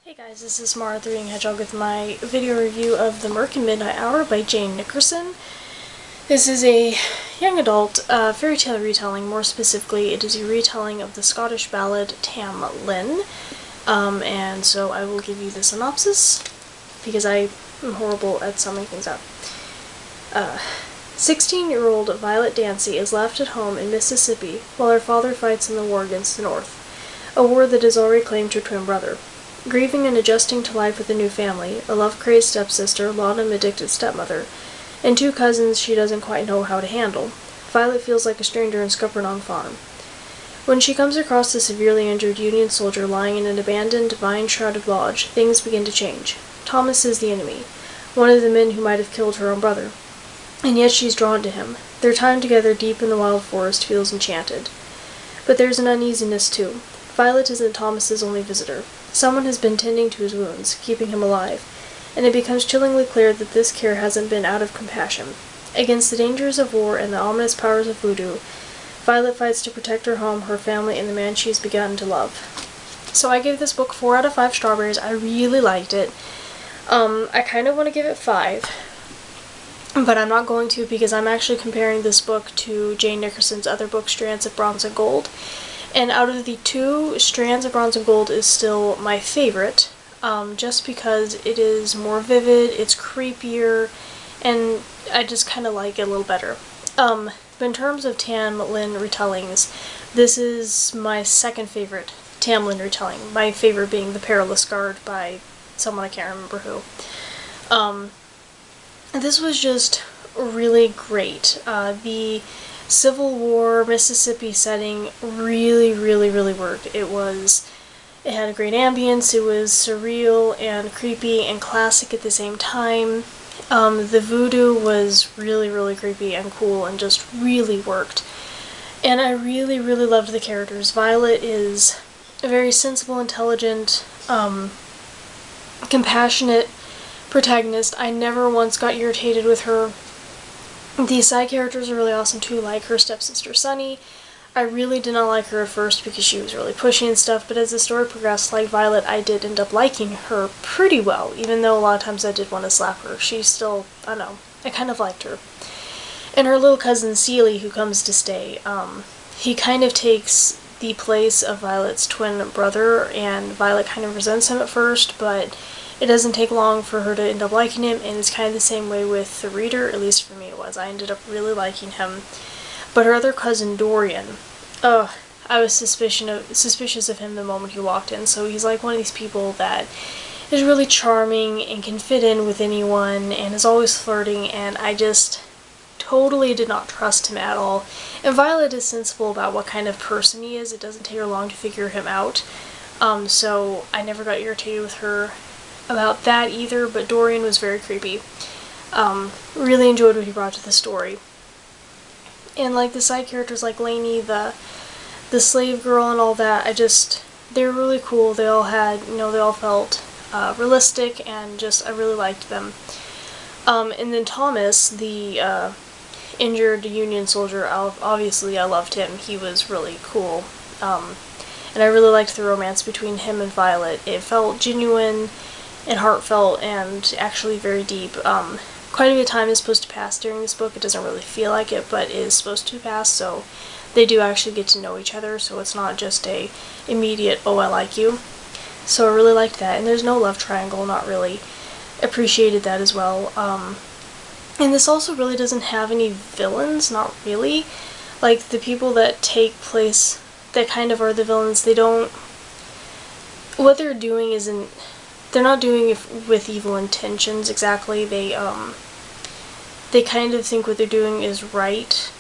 Hey guys, this is Mara the Reading Hedgehog with my video review of the Mirk and Midnight Hour by Jane Nickerson. This is a young adult fairy tale retelling. More specifically, it is a retelling of the Scottish ballad Tam Lin. And so I will give you the synopsis, because I am horrible at summing things up. 16-year-old Violet Dancy is left at home in Mississippi while her father fights in the war against the North, a war that has already claimed her twin brother. Grieving and adjusting to life with a new family, a love-crazed stepsister, laudanum-addicted stepmother, and two cousins she doesn't quite know how to handle, Violet feels like a stranger in Scuppernong Farm. When she comes across the severely injured Union soldier lying in an abandoned, vine-shrouded lodge, things begin to change. Thomas is the enemy, one of the men who might have killed her own brother, and yet she's drawn to him. Their time together deep in the wild forest feels enchanted. But there's an uneasiness, too. Violet isn't Thomas's only visitor. Someone has been tending to his wounds, keeping him alive, and it becomes chillingly clear that this care hasn't been out of compassion. Against the dangers of war and the ominous powers of voodoo, Violet fights to protect her home, her family, and the man she's begun to love. So I gave this book 4 out of 5 strawberries. I really liked it. I kind of want to give it 5, but I'm not going to because I'm actually comparing this book to Jane Nickerson's other book, Strands of Bronze and Gold. And out of the two, Strands of Bronze and Gold is still my favorite, just because it is more vivid, it's creepier, and I just kind of like it a little better. But in terms of Tam Lin retellings, this is my second favorite Tam Lin retelling, my favorite being The Perilous Guard by someone I can't remember who. This was just really great. The Civil War Mississippi setting really worked. It had a great ambience, it was surreal and creepy and classic at the same time. The voodoo was really creepy and cool and just really worked. And I really loved the characters. Violet is a very sensible, intelligent, compassionate protagonist. I never once got irritated with her. The side characters are really awesome too, like her stepsister Sunny. I really did not like her at first because she was really pushy and stuff, but as the story progressed, like Violet, I did end up liking her pretty well, even though a lot of times I did want to slap her. She still, I don't know, I kind of liked her. And her little cousin Seely, who comes to stay, he kind of takes the place of Violet's twin brother, and Violet kind of resents him at first, but it doesn't take long for her to end up liking him, and it's kind of the same way with the reader, at least for me it was. I ended up really liking him. But her other cousin, Dorian, I was suspicious of him the moment he walked in. So he's like one of these people that is really charming and can fit in with anyone and is always flirting, and I just totally did not trust him at all. And Violet is sensible about what kind of person he is. It doesn't take her long to figure him out. So I never got irritated with her about that either, but Dorian was very creepy. Really enjoyed what he brought to the story. And like the side characters like Lainey, the slave girl and all that, they were really cool. They all had, they all felt realistic, and just, I really liked them. And then Thomas, the injured Union soldier, obviously I loved him. He was really cool. And I really liked the romance between him and Violet. It felt genuine and heartfelt and actually very deep. Quite a bit of time is supposed to pass during this book. It doesn't really feel like it, but it is supposed to pass, so they do actually get to know each other, so it's not just a immediate, oh, I like you. So I really liked that, and there's no love triangle, not really. Appreciated that as well. And this also really doesn't have any villains, not really. Like, the people that take place, that kind of are the villains, what they're doing isn't, they're not doing it with evil intentions exactly. They kind of think what they're doing is right,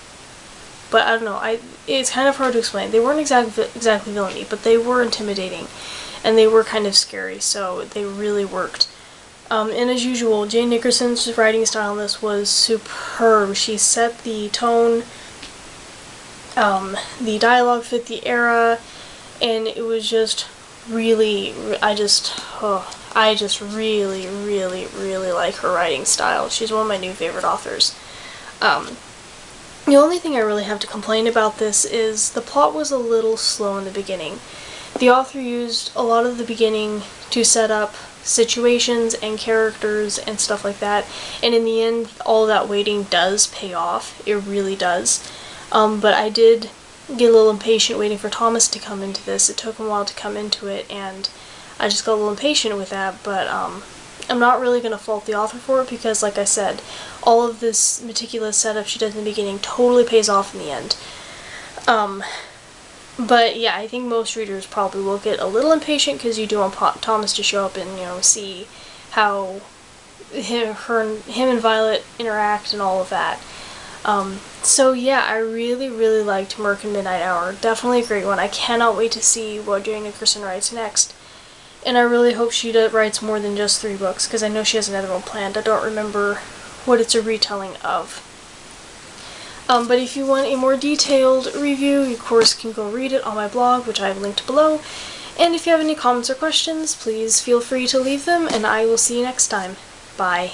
but I don't know. It's kind of hard to explain. They weren't exactly villainy, but they were intimidating, and they were kind of scary. So they really worked. And as usual, Jane Nickerson's writing style in this was superb. She set the tone. The dialogue fit the era, and it was just really, I just really like her writing style. She's one of my new favorite authors. The only thing I really have to complain about this is the plot was a little slow in the beginning. the author used a lot of the beginning to set up situations and characters and stuff like that, and in the end all that waiting does pay off. It really does. But I did get a little impatient waiting for Thomas to come into this. It took him a while to come into it, and I just got a little impatient with that, but I'm not really going to fault the author for it, because like I said, all of this meticulous setup she does in the beginning totally pays off in the end. But yeah, I think most readers probably will get a little impatient because you do want Thomas to show up and, you know, see how him and Violet interact and all of that. So yeah, I really, really liked Mirk and Midnight Hour. Definitely a great one. I cannot wait to see what Jane Nickerson writes next. And I really hope she writes more than just 3 books, because I know she has another one planned. I don't remember what it's a retelling of. But if you want a more detailed review, you of course can go read it on my blog, which I have linked below. And if you have any comments or questions, please feel free to leave them, and I will see you next time. Bye.